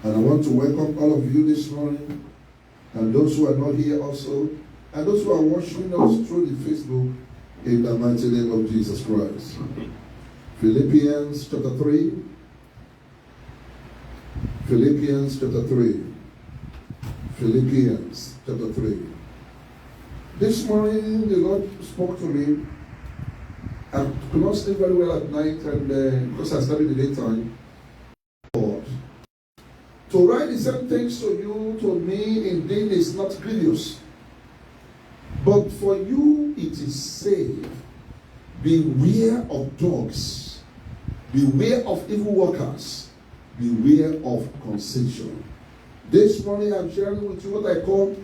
And I want to welcome all of you this morning, and those who are not here also, and those who are watching us through the Facebook, in the mighty name of Jesus Christ. Philippians chapter 3. Philippians chapter 3. Philippians chapter 3. This morning the Lord spoke to me. I could not sleep very well at night, and because I studied the daytime. To write the same things to you, to me, indeed is not grievous. But for you it is safe. Beware of dogs. Beware of evil workers. Beware of concession. This morning I'm sharing with you what I call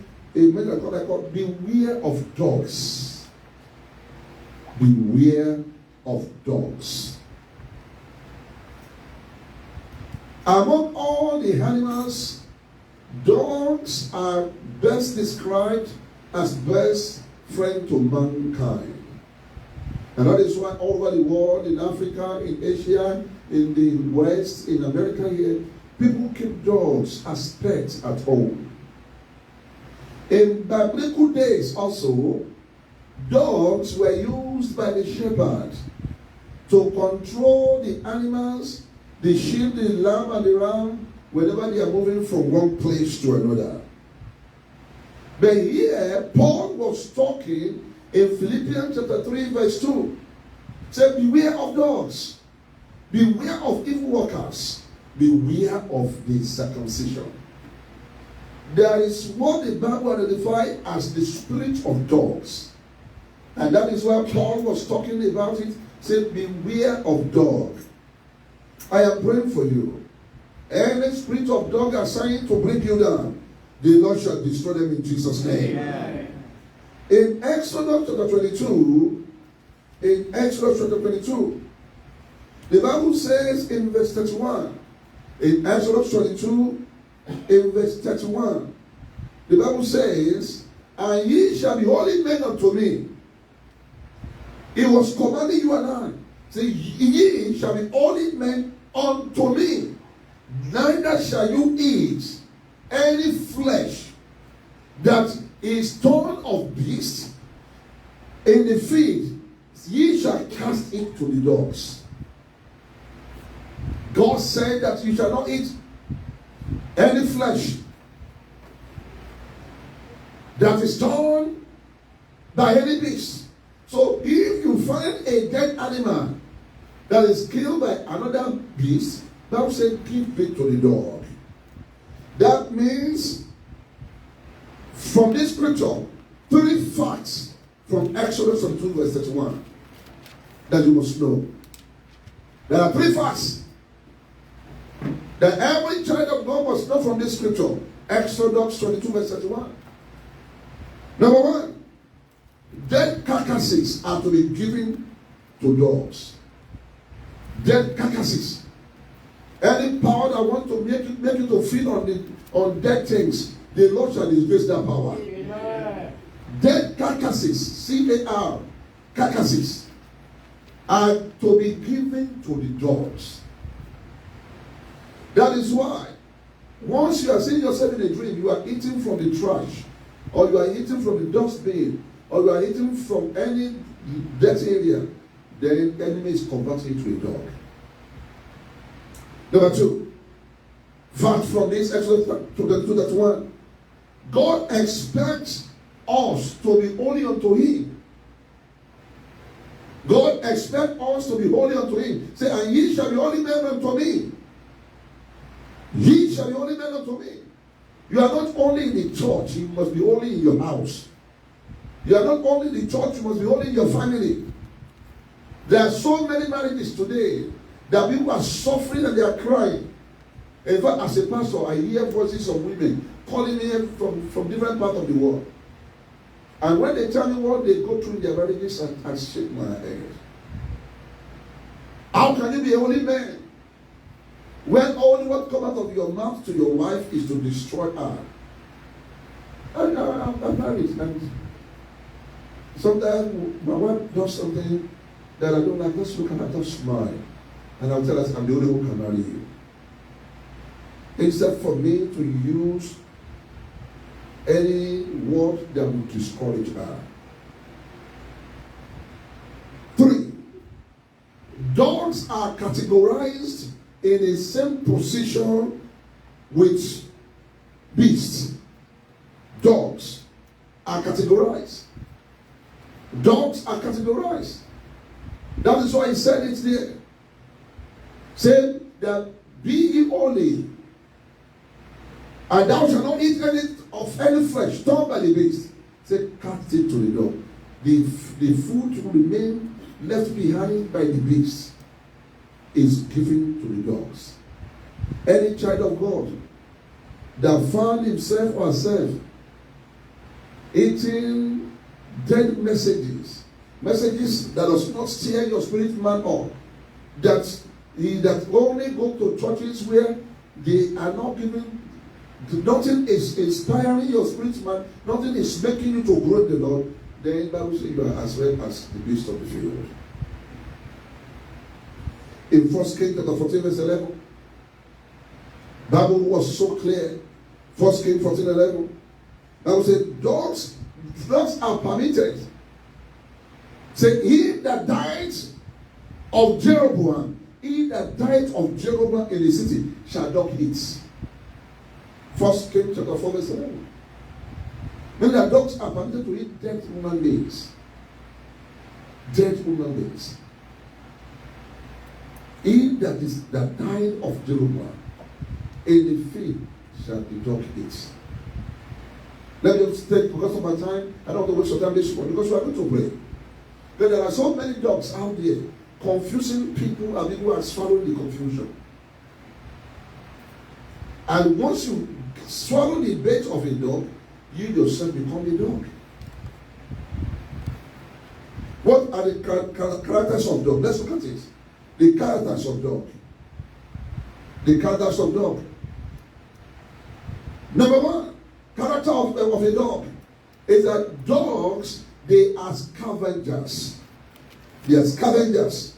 beware of dogs. Beware of dogs. Among all the animals, dogs are best described as best friend to mankind. And that is why all over the world, in Africa, in Asia, in the West, in America here, people keep dogs as pets at home. In biblical days also, dogs were used by the shepherd to control the animals, the sheep, the lamb, and the ram, whenever they are moving from one place to another. But here, Paul was talking in Philippians chapter 3, verse 2. Say, beware of dogs. Beware of evil workers. Beware of the circumcision. There is what the Bible identifies as the spirit of dogs. And that is why Paul was talking about it. Say, beware of dog. I am praying for you. Any spirit of dog assigned to bring you down, the Lord shall destroy them in Jesus' name. Amen. In Exodus chapter 22, the Bible says in verse 31, in Exodus 22, in verse 31, the Bible says, and ye shall be holy men unto me. He was commanding you and I. Say, ye shall be holy men unto me. Neither shall you eat any flesh that is torn of beast in the field. Ye shall cast it to the dogs. God said that you shall not eat any flesh that is torn by any beast. So if you find a dead animal that is killed by another beast, Bible says give it to the dog. That means from this scripture, 3 facts from Exodus 22 verse 31 that you must know. There are 3 facts that every child of God must know from this scripture. Exodus 22 verse 31. Number 1, dead carcasses are to be given to dogs. Dead carcasses. Any power that want to make you to feed on dead things, the Lord shall disgrace that power. Amen. Dead carcasses, CAR, carcasses, are to be given to the dogs. That is why, once you are seeing yourself in a dream, you are eating from the trash, or you are eating from the dustbin, or you are eating from any dirty area, then the enemy is converting you to a dog. Number 2, fact from this Exodus 22:31. God expects us to be holy unto Him. God expects us to be holy unto Him. Say, and ye shall be holy men unto me. Ye shall be holy men unto me. You are not only in the church, you must be holy in your house. You are not only in the church, you must be holy in your family. There are so many marriages today that people are suffering and they are crying. In fact, as a pastor, I hear voices of women calling me from different parts of the world. And when they tell me what they go through in their marriages, I shake my head. How can you be a holy man when only what comes out of your mouth to your wife is to destroy her? I'm married, and sometimes my wife does something that I don't like. Just look at her, just smile, and I'll tell her, I'm the only one who can marry you. Except for me to use any word that would discourage her. 3. Dogs are categorized in the same position with beasts. Dogs are categorized. Dogs are categorized. That is why he said it there. Say that be ye holy, and thou shalt not eat any of any flesh torn by the beast. Say, cast it to the dog. The food will remain left behind by the beast is given to the dogs. Any child of God that found himself or herself eating dead messages that does not stir your spirit man up, that only go to churches where they are not giving, nothing is inspiring your spirit man, nothing is making you to grow in the Lord, then the Bible says you are as well as the beast of the field. In 1 Kings chapter 14 verse 11, Bible was so clear. 1 Kings 14:11. Bible said, dogs are permitted. Say, he that died of Jeroboam, he that died of Jeroboam in the city shall dog eat. 1 Kings chapter 4 verse 11. Then the dogs are permitted to eat dead human beings. Dead human beings. He that died of Jeroboam in the field shall the dog eat. Let me just take, because of my time, I don't want to waste your time this morning, because we are going to pray. But there are so many dogs out there confusing people, and people are swallowing the confusion. And once you swallow the bait of a dog, you yourself become a dog. What are the characters of dog? Let's look at it. The characters of dog. The characters of dog. Number 1, character of a dog is that dogs, they are scavengers. They are scavengers.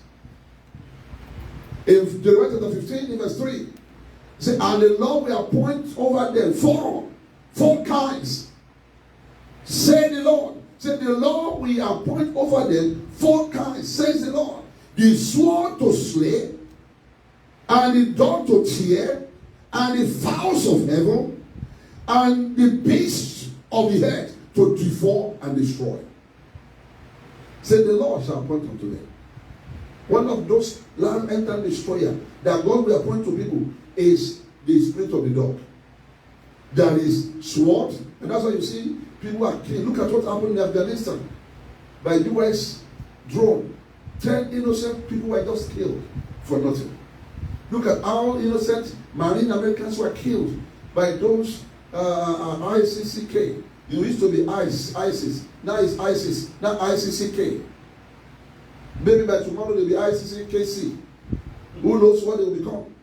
In Deuteronomy 15, in verse 3, say, and the Lord will appoint over them four kinds. Say the Lord. Say the Lord will appoint over them 4 kinds. Says the Lord. The sword to slay, and the dog to tear, and the fowls of heaven, and the beasts of the earth to devour and destroy. Say the Lord shall appoint unto them. One of those land enter destroyer that God will appoint to people is the spirit of the dog. There is sword, and that's why you see people are killed. Look at what happened in Afghanistan by US drone. 10 innocent people were just killed for nothing. Look at how innocent Marine Americans were killed by those ICCK. It used to be ISIS. Now it's ISIS. Now ICCK. Maybe by tomorrow they'll be ICCKC. Who knows what they will become?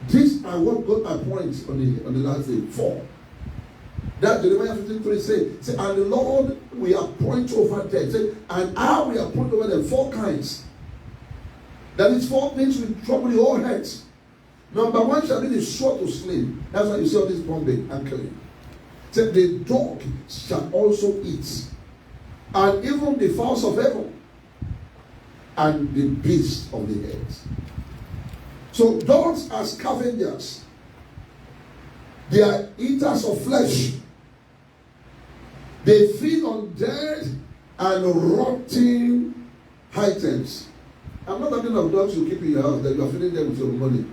These are what God appoints on the last day. 4. That Jeremiah 15:3 say, and the Lord will appoint over them. Say, and I will appoint over them 4 kinds. That is 4 things will trouble the whole heads. Number 1 shall be the sword to slay. That's why you see all this bombing and killing. Say, the dog shall also eat, and even the fowls of heaven, and the beasts of the earth. So dogs are scavengers. They are eaters of flesh. They feed on dead and rotting items. I'm not talking of dogs you keep in your house that you are feeding them with your money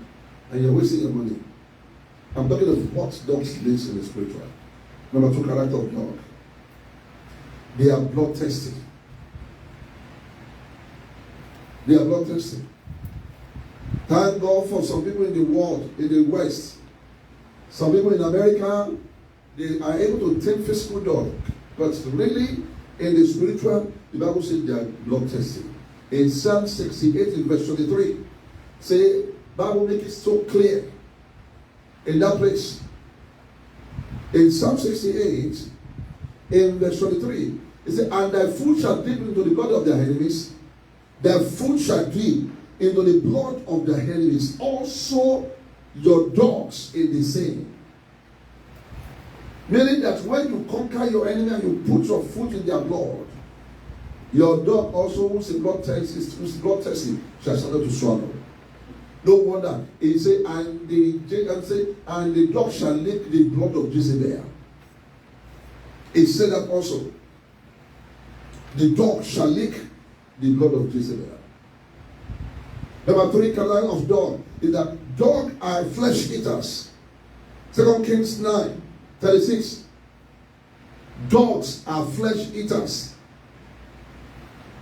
and you're wasting your money. I'm talking of what dogs live in the spiritual. Number 2, character of dog. They are blood tested. They are blood tested. Thank God for some people in the world, in the West. Some people in America, they are able to take physical dog. But really, in the spiritual, the Bible says they are blood tested. In Psalm 68, in verse 23, say, Bible makes it so clear in that place. In Psalm 68, in verse 23, it says, and thy foot shall dip into the blood of their enemies, thy foot shall dip into the blood of their enemies. Also, your dogs in the same. Meaning that when you conquer your enemy and you put your foot in their blood, your dog also, whose blood thirsty, shall start to swallow. No wonder he said, and the dog shall lick the blood of Jezebel. It said that also. The dog shall lick the blood of Jezebel. Number 3 category of dog is that dog are flesh eaters. 2 Kings 9:36. Dogs are flesh eaters.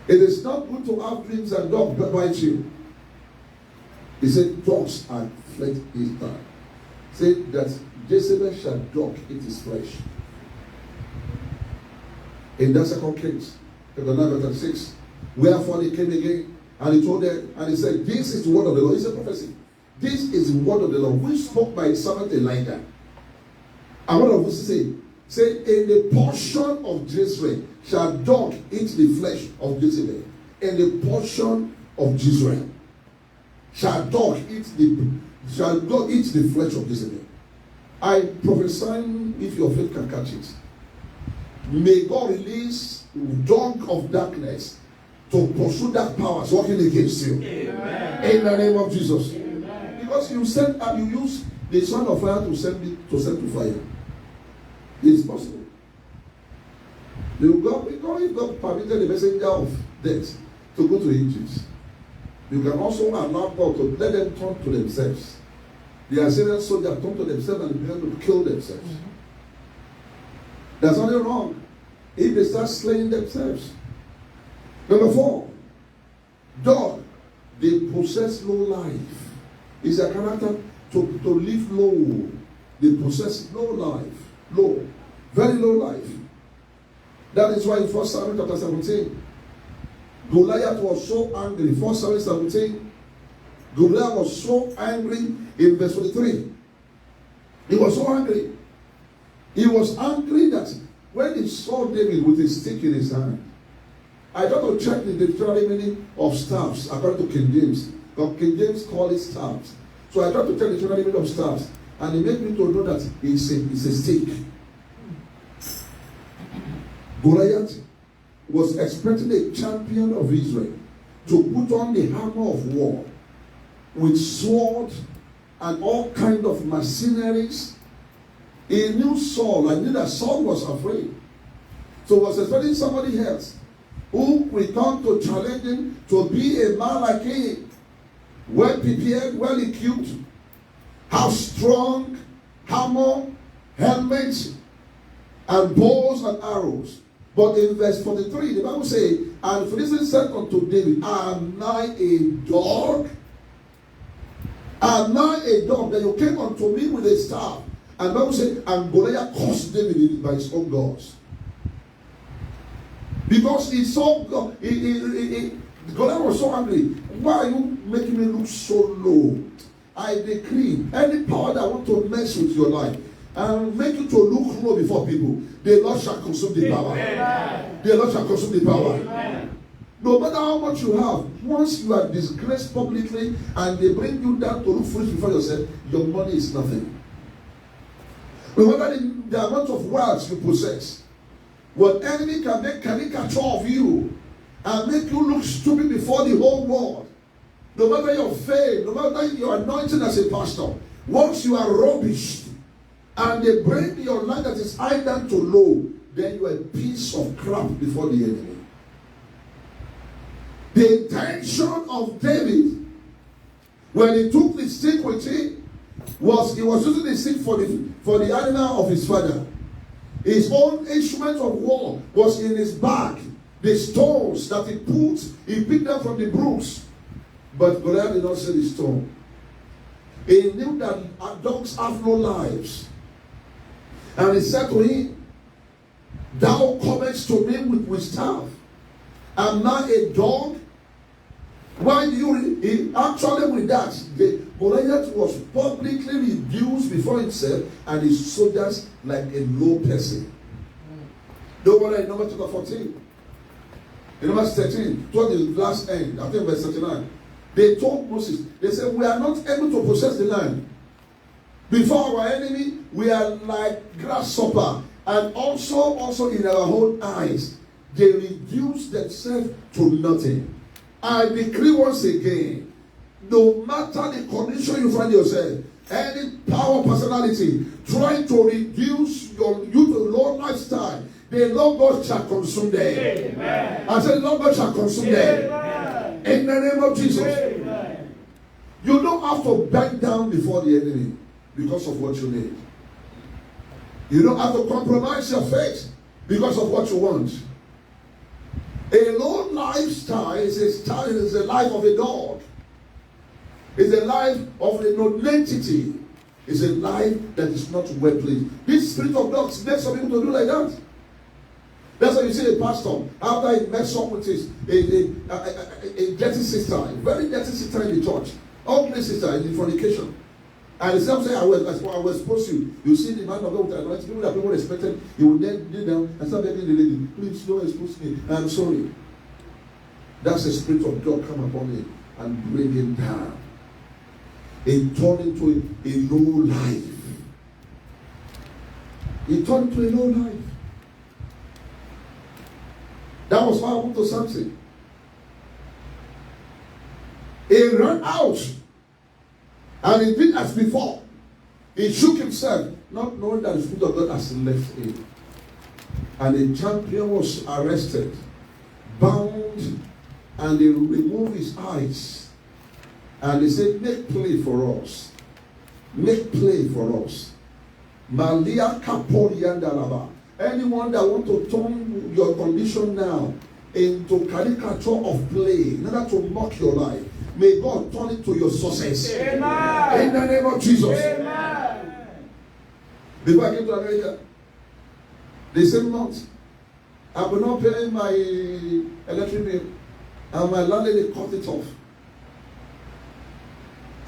It is not good to have dreams and dogs bite you. He said dogs are flesh eaters. He said that Jezebel shall dog eat his flesh. In that 2 Kings 9:36. Wherefore he came again and he told them, and he said, this is the word of the Lord. It's a prophecy. This is the word of the Lord, which spoke by his servant Elijah. And what does it say? Say, in the portion of Jezreel shall dog eat the flesh of Jezebel. In the portion of Jezreel shall dog eat the flesh of Jezebel. I prophesy, if your faith can catch it, may God release dog of darkness to pursue that powers working against you. Amen. In the name of Jesus. Amen. Because you use the son of fire to send to fire. It is possible. God permitted the messenger of death to go to Egypt. You can also allow God to let them turn to themselves. The Assyrian soldiers turned to themselves and began to kill themselves. Mm-hmm. There's nothing wrong if they start slaying themselves. Number 4, dog, they possess low life. It's a character to live low. They possess low life. Low. Very low life. That is why in 1 Samuel chapter 17, Goliath was so angry. 1 Samuel 17, Goliath was so angry in verse 23. He was so angry. He was angry that when he saw David with a stick in his hand, I tried to check the dictionary meaning of staffs according to King James. But King James called it staffs. So I tried to check the dictionary meaning of staffs, and it made me to know that it's a stick. Goliath was expecting a champion of Israel to put on the armor of war with sword and all kind of mercenaries. He knew Saul and knew that Saul was afraid. So was expecting somebody else who returned to challenge him to be a man like him, well prepared, well equipped, have strong armor, helmets, and bows and arrows. But in verse 43, the Bible says, and Philistine said unto David, am I a dog? Am I a dog that you came unto me with a staff? And the Bible said, and Goliath cursed David by his own gods. Because he saw God, Goliath was so angry. Why are you making me look so low? I decree, any power that want to mess with your life and make you to look low before people, the Lord shall consume the power. Amen. The Lord shall consume the power. Amen. No matter how much you have, once you are disgraced publicly and they bring you down to look foolish before yourself, your money is nothing. No matter the amount of wealth you possess, what enemy can make caricature of you and make you look stupid before the whole world. No matter your fame, no matter your anointing as a pastor, once you are rubbished and they bring your life that is high down to low, then you are a piece of crap before the enemy. The intention of David, when he took the stick with him, was he was using the stick for the animal of his father. His own instrument of war was in his bag. The stones that he picked them from the brooks. But Goliath did not see the stone. He knew that dogs have no lives. And he said to him, thou comest to me with staff. Am I a dog? Why do you actually with that? Goliath was publicly reduced before himself and his soldiers like a low person. Don't worry, in Numbers chapter 14. In Numbers 13, toward the last end, I think verse 39. They told Moses, they said, we are not able to possess the land. Before our enemy, we are like grasshopper. And also in our own eyes, they reduce themselves to nothing. I decree once again, no matter the condition you find yourself, any power personality trying to reduce you to low lifestyle, the Lord God shall consume them. Amen. I said, the Lord God shall consume them. In the name of Jesus. Amen. You don't have to back down before the enemy because of what you need. You don't have to compromise your faith because of what you want. A low lifestyle is a life of a dog. It's a life of a non-entity. It's a life that is not well pleased. This spirit of dogs makes some people to do like that. That's why you see a pastor, after he met up with his a dirty sister, a very dirty sister in the church, ugly sister in the fornication. And the same say, I was supposed to. You see the man of God with anointing, people that people expected, he would then kneel down and start begging the lady, please don't expose me. I'm sorry. That's the spirit of God come upon him and bring him down. It turned into a low life. It turned into a low life. That was what happened to Samson. He ran out. And he did as before. He shook himself, not knowing that the Spirit of God has left him. And the champion was arrested, bound, and they removed his eyes. And they said, make play for us. Make play for us. Malia Kaporiandalaba. Anyone that want to turn your condition now into caricature of play, in order to mock your life, may God turn it to your success. Amen. In the name of Jesus. Amen. Before I came to America, the same month, I was not paying my electric bill, and my landlady cut it off.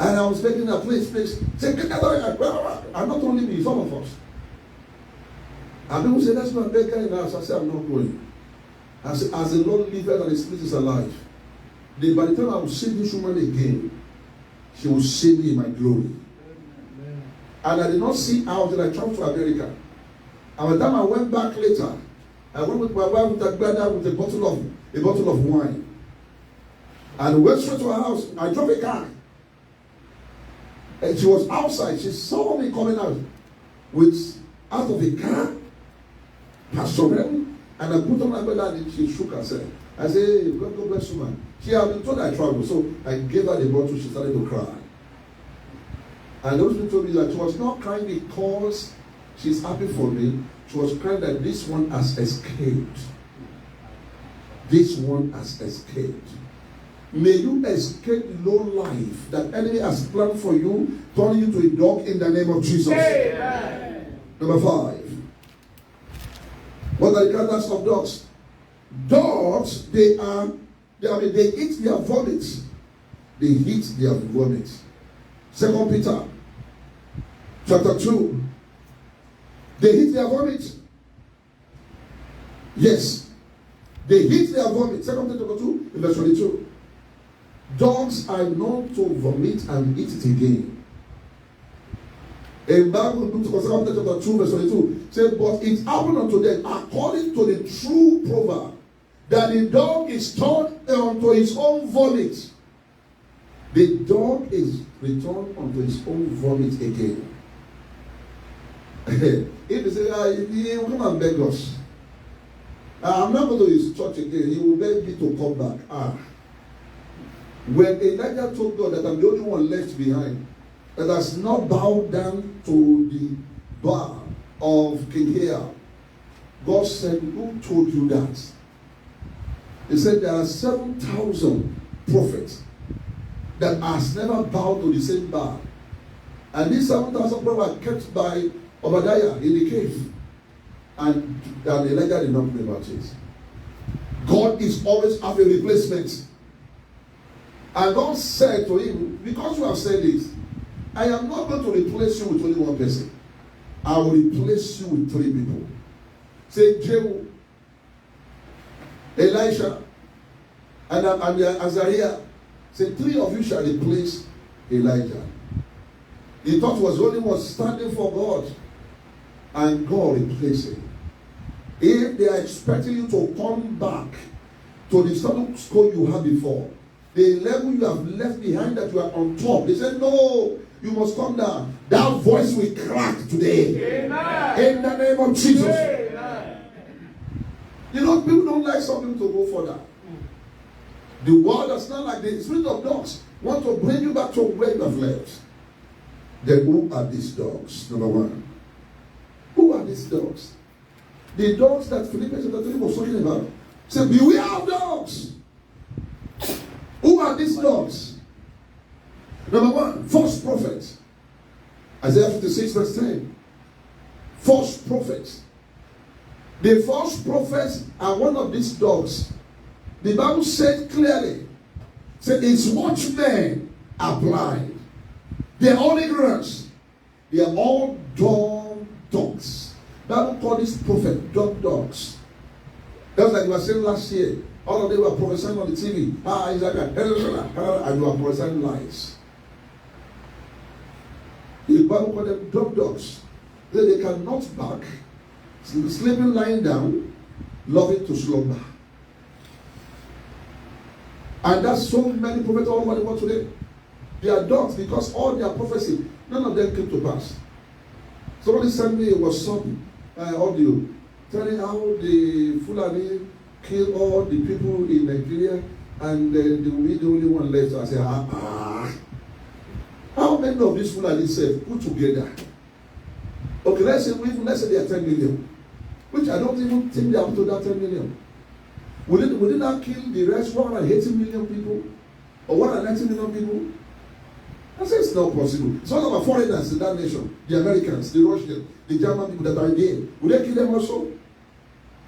And I was begging her, please, say, get that away. And not only me, some of us. And people say, that's my beggar in the house. I said, I'm not going. As the Lord liveth and the Spirit is alive, by the time I will see this woman again, she will see me in my glory. Amen. And I did not see her until I traveled to America. And by the time I went back later, I went with my wife with a brother with a bottle of wine. And went straight to her house. I drove a car. And she was outside. She saw me coming out out of the car, Pastor Ben, and I put on my brother and she shook herself. I said, hey, God bless you, man. She had been told I traveled, so I gave her the bottle. She started to cry. And those people told me that she was not crying because she's happy for me. She was crying that this one has escaped. This one has escaped. May you escape the low life that enemy has planned for you, turning you to a dog in the name of Jesus. Amen. Number 5. What are the characters of dogs? Dogs, they eat their vomit. They eat their vomit. 2 Peter chapter 2. They eat their vomit. Yes. They eat their vomit. 2 Peter chapter 2, verse 22. Dogs are known to vomit and eat it again. In Bible, 2 Peter chapter 2, verse 22, says, but it happened unto them according to the true proverb, that the dog is turned unto his own vomit. The dog is returned unto his own vomit again. If you say, he will come and beg us. I'm not going to his church again. He will beg me to come back. When Elijah told God that I'm the only one left behind, that has not bowed down to the Baal of King Ahab, God said, who told you that? He said there are 7,000 prophets that has never bowed to the same Baal. And these 7,000 prophets were kept by Obadiah in the cave. And Elijah did not know about it. God is always have a replacement. And God said to him, because you have said this, I am not going to replace you with only one person. I will replace you with 3 people. Say Jehu, Elisha, and Azariah. Say 3 of you shall replace Elijah. He thought he was the only one standing for God. And God replaced him. If they are expecting you to come back to the status quo you had before, the level you have left behind that you are on top, they said, no, you must come down. That voice will crack today. Amen. In the name of Jesus. Amen. You know, people don't like something to go further. The world does not like the spirit of dogs want to bring you back to where you have left. Then who are these dogs? Number one. Who are these dogs? The dogs that Philippians chapter 3 was talking about. Say, beware of dogs. Who are these dogs? Number one, false prophets. Isaiah 56 verse 10. False prophets. The false prophets are one of these dogs. The Bible said clearly, said its watchmen are blind. They are all ignorant. They are all dumb dogs. The Bible called these prophets dumb dogs. That's like you were saying last year. All of them were prophesying on the TV. And you were prophesying lies. The Bible called them dumb dogs. They cannot bark, sleeping lying down, loving to slumber. And that's so many prophets all over the world today. They are dogs because all their prophecy, none of them came to pass. Somebody sent me a WhatsApp audio telling how the Fulani killed all the people in Nigeria and they will be the only one left. I said, how many of these Fulani said put together? Okay, let's say they are 10 million, which I don't even think they are up to that 10 million. Will it not kill the rest 180 million people? Or 190 million people? I say it's not possible. It's all about foreigners in that nation. The Americans, the Russians, the German people that are there. Will they kill them also?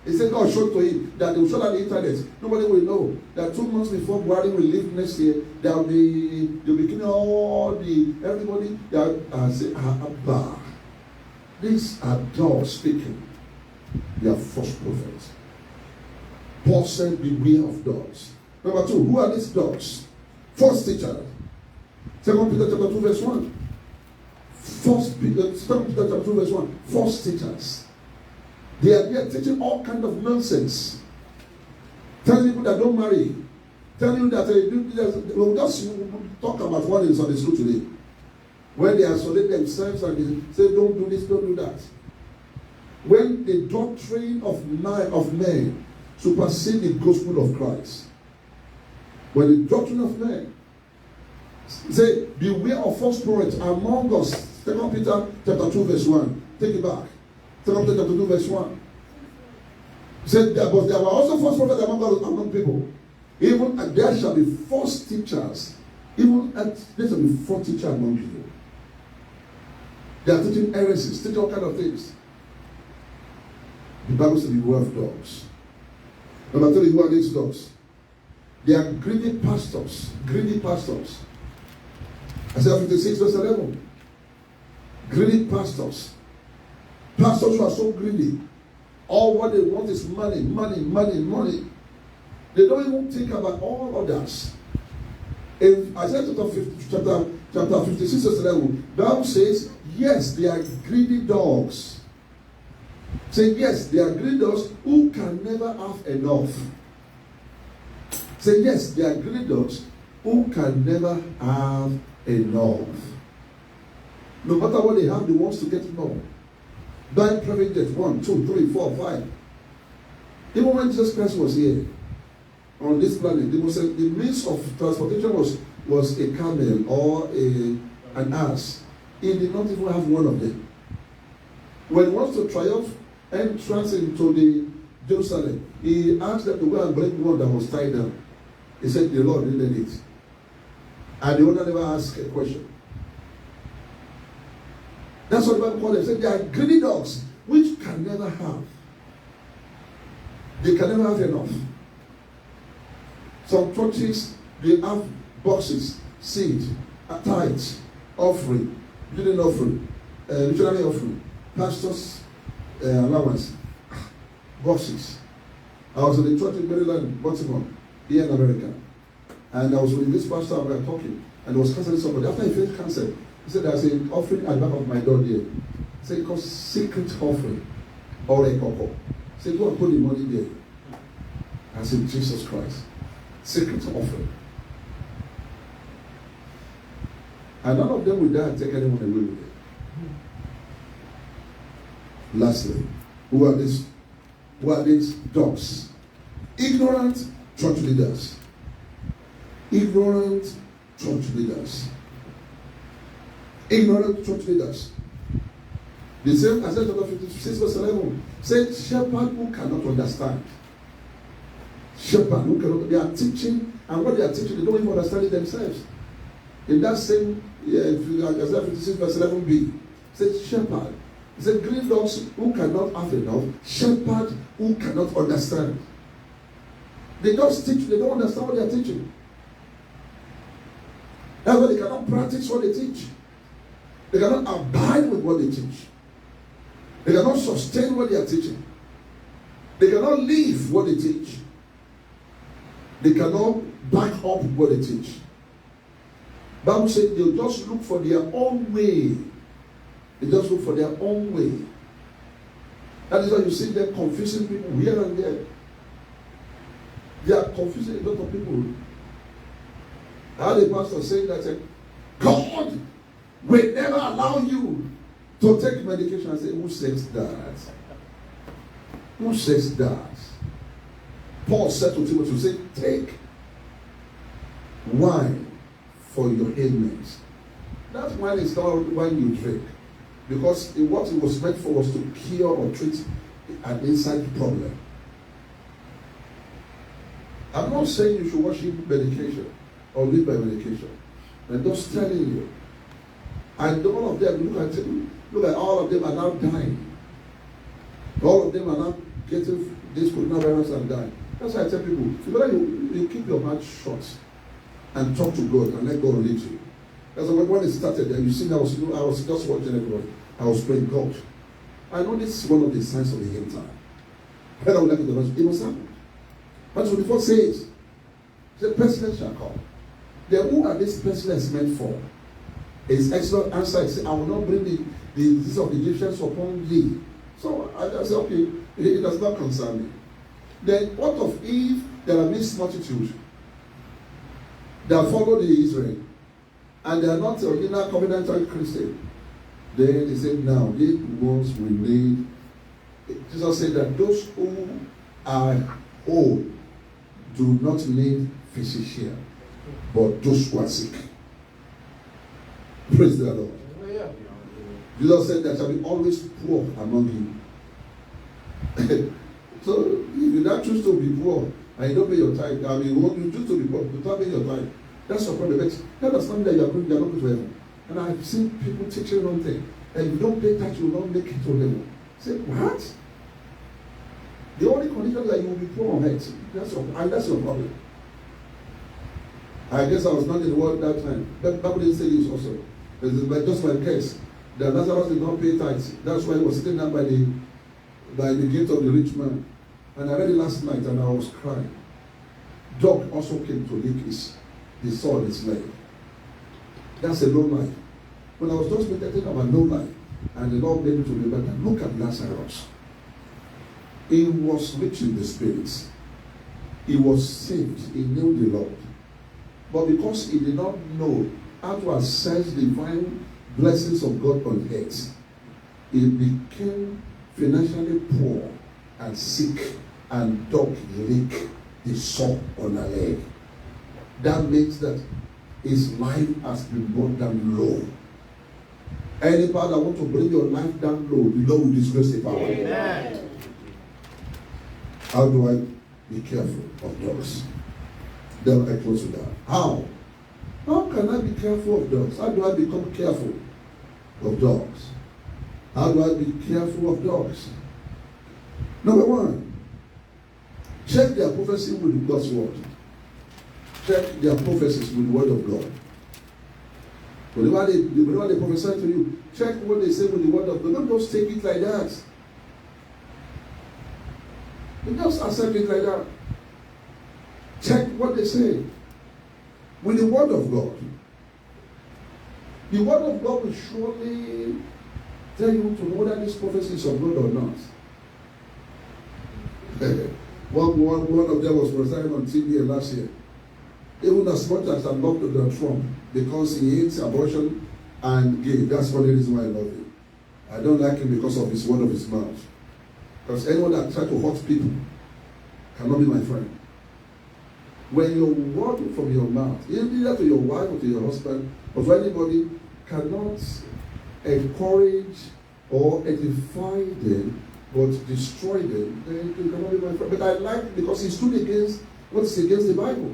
He said God showed to him that they will show on the internet. Nobody will know that 2 months before Buhari will leave next year, they'll be killing all everybody. They'll say, Abba. These are dogs speaking. They are false prophets. Paul said, beware of dogs. Number 2, who are these dogs? False teachers. 2 Peter chapter 2 verse 1. 2 Peter chapter 2 verse 1. False teachers. They are teaching all kind of nonsense. Telling people that don't marry. Telling you that we'll just talk about what is on the school today. When they isolate themselves and they say, don't do this, don't do that. When the doctrine of men supersede the gospel of Christ. When the doctrine of men say, beware of false prophets among us. 2 Peter chapter 2 verse 1. Take it back. 2 Peter chapter 2 verse 1. Said that, but there were also false prophets among people. Even there shall be false teachers. Even there shall be false teachers among you. They are teaching heresies, teaching all kind of things. The Bible says beware of dogs. Number 3, who are these dogs? They are greedy pastors. Greedy pastors. Isaiah 56 verse 11. Greedy pastors. Pastors who are so greedy. All what they want is money, money, money, money. They don't even think about all others. In Isaiah chapter 56 verse 11, the Bible says, yes, they are greedy dogs. Say, yes, they are greedy dogs who can never have enough. Say, yes, they are greedy dogs who can never have enough. No matter what they have, they want to get more. Buying private jet, 1, 2, 3, 4, 5. Even when Jesus Christ was here on this planet, the means of transportation was a camel or an ass. He did not even have one of them. When he wants to triumph entrance into the Jerusalem, he asked them to go and bring one that was tied down. He said the Lord needed it. And the owner never asked a question. That's what the Bible called them. Said they are greedy dogs which can never have. They can never have enough. Some churches, they have boxes, seed, tithes, offering, building offering, missionary offering, pastors' allowance, boxes. I was in the church in Maryland, Baltimore, here in America. And I was with this pastor, we were talking, and he was counseling somebody. After he finished counseling, He said, there's an offering at the back of my door there. He said, it's called secret offering. Or a cocoa. He said, go and put the money there. I said, Jesus Christ. Secret offering. And none of them will die and take anyone away with it. Lastly, who are these dogs? Ignorant church leaders. Ignorant church leaders. Ignorant church leaders. The same Isaiah chapter 56 verse 11 said, shepherd who cannot understand. Shepherd who cannot, they are teaching, and what they are teaching, they don't even understand it themselves. In that same Isaiah 56 verse 11b, said shepherd. He said, green dogs who cannot have enough, shepherd who cannot understand. They just teach, they don't understand what they are teaching. That's why they cannot practice what they teach. They cannot abide with what they teach. They cannot sustain what they are teaching. They cannot live what they teach. They cannot back up what they teach. Bible says they'll just look for their own way. They just look for their own way. That is why you see them confusing people here and there. They are confusing a lot of people. I had a pastor saying that, God will never allow you to take medication. I said, who says that? Who says that? Paul said to Timothy, he said, take wine for your ailments. That wine is not wine you drink. Because what it was meant for was to cure or treat an inside problem. I'm not saying you should worship medication or live by medication. I'm just telling you. And all of them, look at all of them are now dying. All of them are now getting this coronavirus and dying. That's why I tell people, you keep your mouth shut and talk to God and let God lead you. That's why when it started, you see, I was just watching everybody. I was praying, God, I know this is one of the signs of the end time. When I would like it must happen. But 24 says, the pestilence shall come. Then who are these pestilence meant for? His excellent answer is, I will not bring the disease of the Egyptians upon thee. So I just say, okay, it does not concern me. Then what of if there are mixed multitude that follow the Israel and they are not original covenantal Christian? Then he said, now they ones we need. Jesus said that those who are whole do not need physician, but those who are sick. Praise the Lord. Jesus said there shall be always poor among you. So if you not choose to be poor and you don't pay your tithe, you choose to be poor, you don't pay your tithe. That's your problem. That does not mean that you are not going to heaven. And I've seen people teaching wrong thing. And if you don't pay tax, you will not make it to heaven. Say, what? The only condition is that you will be poor on earth. That's your problem. I guess I was not in the world that time. But Bible didn't say this also. But just my case. That Lazarus did not pay tithes. That's why he was sitting down by the gate of the rich man. And I read it last night and I was crying. Dog also came to lick the saw in his leg. That's a low life. When I was just meditating about low life, and the Lord made me to remember that, look at Lazarus. He was rich in the spirits. He was saved. He knew the Lord. But because he did not know how to access divine blessings of God on earth, he became financially poor and sick, and dog lick the saw on a leg. That makes that his life has been brought down low. Any power that want to bring your life down low, the Lord will disgrace the power. Amen. How do I be careful of dogs? Then I close with that. How? How can I be careful of dogs? How do I become careful of dogs? How do I be careful of dogs? Number one, check their prophecy with God's word. Check their prophecies with the word of God. Whenever they prophesy to you, check what they say with the word of God. Don't just take it like that. You just accept it like that. Check what they say with the word of God. The word of God will surely tell you to know whether this prophecy is of God or not. one of them was presiding on TV last year. Even as much as I love Donald Trump, because he hates abortion and gay, that's one reason why I love him. I don't like him because of his word of his mouth. Because anyone that tries to hurt people cannot be my friend. When your word from your mouth, either to your wife or to your husband, or to anybody, cannot encourage or edify them, but destroy them, then you cannot be my friend. But I like it because he stood against what is against the Bible.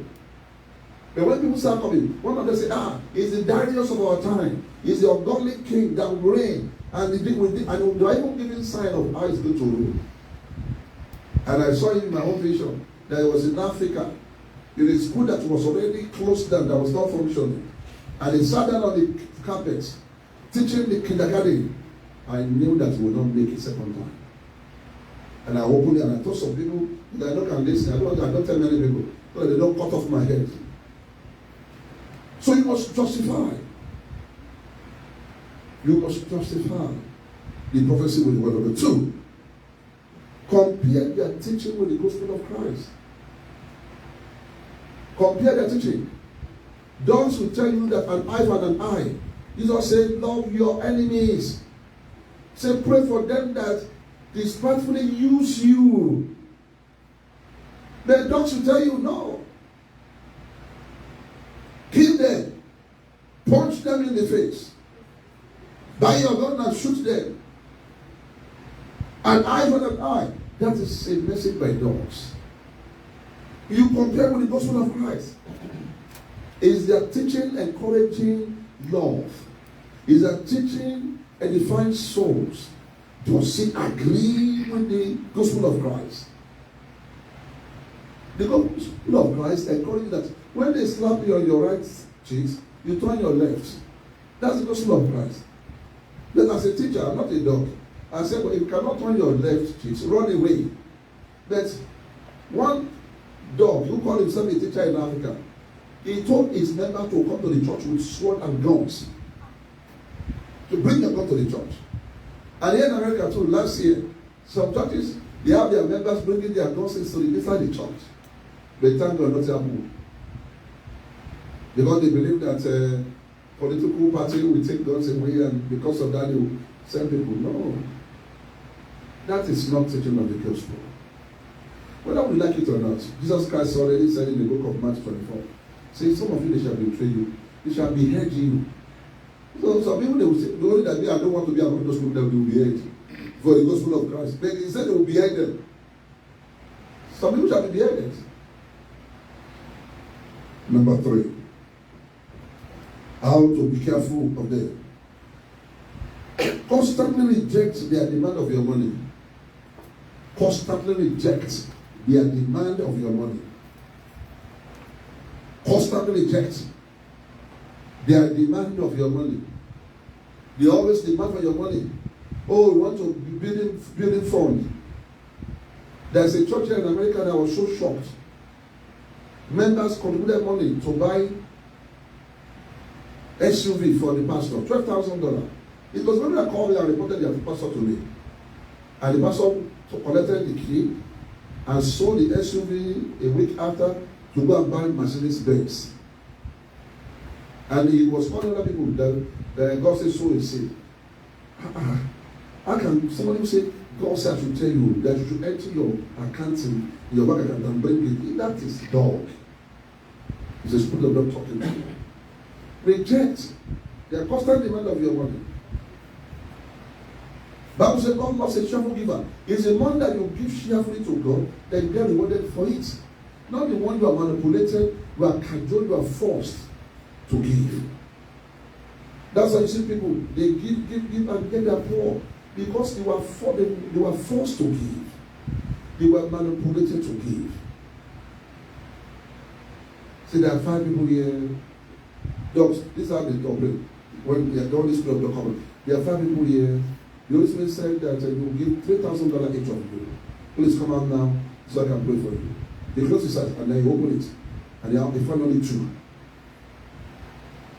But when people start coming, one of them say, he's the Darius of our time. He's the ungodly king that will reign. And the Bible giving sign of how he's going to rule. And I saw in my own vision that it was in Africa, in a school that was already closed down, that was not functioning. And he sat down on the carpet, teaching the kindergarten. I knew that he would not make it second time. And I opened it and I told some people that I don't can listen. I don't tell many people, so they don't cut off my head. So you must justify. You must justify the prophecy with the word of God. 2, compare their teaching with the gospel of Christ. Compare their teaching. Those who tell you that an eye for an eye. Jesus said, love your enemies. Say, pray for them that despitefully use you. The dogs will tell you, no. Kill them. Punch them in the face. Buy your gun and shoot them. An eye for an eye. That is a message by dogs. You compare with the gospel of Christ. Is their teaching encouraging love? Is their teaching edifying souls? Does it agree with the gospel of Christ? The gospel of Christ encourages that when they slap you on your right cheek, you turn your left. That's the gospel of Christ. But as a teacher, I'm not a dog. I said, well, if you cannot turn your left cheek, run away. But one dog, who called himself a teacher in Africa, he told his members to come to the church with sword and guns. To bring them up to the church. And here in America too, last year, some churches, they have their members bringing their guns inside the church. But thank God not happened. Because they believe that political party will take guns away and because of that they will send people. No. That is not teaching of the gospel. Whether we like it or not, Jesus Christ already said in the book of Matthew 24, say, some of you, they shall betray you. They shall behead you. So some people, they will say, the only that I don't want to be among those people that will behead for the gospel of Christ. But he said they will behead them. Some people shall be beheaded. Number 3. How to be careful of them. Constantly reject their demand of your money. Constantly reject their demand of your money. Constantly reject their demand of your money. They always demand for your money. Oh, we want to be building fund. There's a church here in America that was so shocked. Members contributed money to buy SUV for the pastor, $12,000. It was when I called me and reported the pastor to me. And the pastor collected the key and sold the SUV a week after to go and buy Mercedes Benz. And he was calling other people that God says so is saved. How can somebody say, God said I should tell you that you should enter your account in your bank account and bring it? That is dog. It's a spirit of God talking to you. Reject the constant demand of your money. Bible says God loves a cheerful giver. It's the money that you give cheerfully to God that you get rewarded for it. Not the one you are manipulated, you are cajoled, you are forced to give. That's why you see people, they give and get their poor because they were forced to give. They were manipulated to give. See, there are 5 people here. Dogs, this is how they operate. When they are done this club, there are 5 people here. The Holy Spirit said that you will give $3,000 each of you. Please come out now so I can pray for you. They close his eyes and then you open it. And they find only 2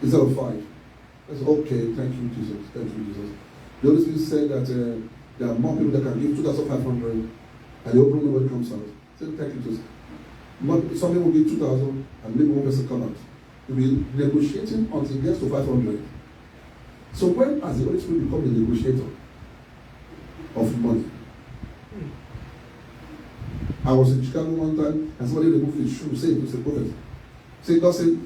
instead of 5. I said, okay, thank you, Jesus. Thank you, Jesus. The Holy Spirit said that there are more people that can give 2,500 and the open nobody comes out. I said, thank you, Jesus. Somebody will give 2,000 and maybe one person come out. You'll be negotiating until it gets to 500. So when has the Holy Spirit become the negotiator of money? I was in Chicago one time and somebody removed his shoe, saying to the prophet, say, God said,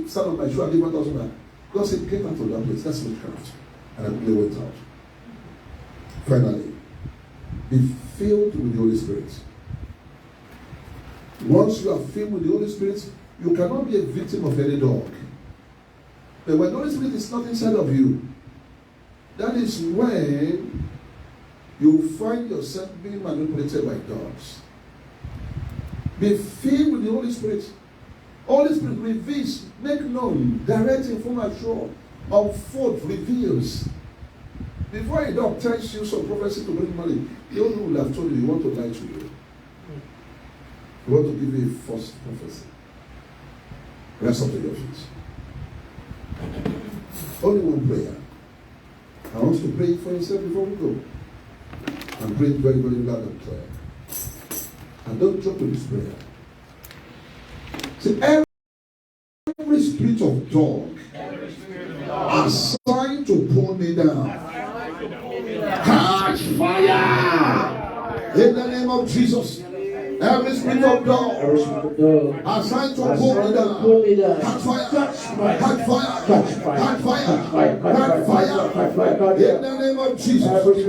stand on my shoe and give 1,000 back. God said, get out of that place. That's witchcraft. And I quickly went out. Finally, be filled with the Holy Spirit. Once you are filled with the Holy Spirit, you cannot be a victim of any dog. But when the Holy Spirit is not inside of you, that is when you find yourself being manipulated by dogs. Be filled with the Holy Spirit. Holy Spirit reveals, make known, direct, inform, assure, unfold, reveals. Before a dog tells you some prophecy to bring money, the only one will have told you, he want to lie to you. He want to give you a false prophecy. Rest up to your feet. Only one prayer. I want you to pray for yourself before we go. And pray very, very loud and clear. And don't jump to this prayer. See, every spirit of dog assigned to pull me down, catch fire in the name of Jesus. Every spirit of dog assigned to pull me down, catch fire, catch fire, catch fire, catch fire, catch fire in the name of Jesus. Every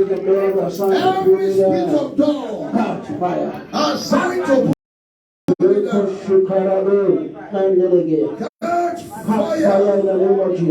spirit of dog catch fire assigned to Catch fire in the name of Jesus.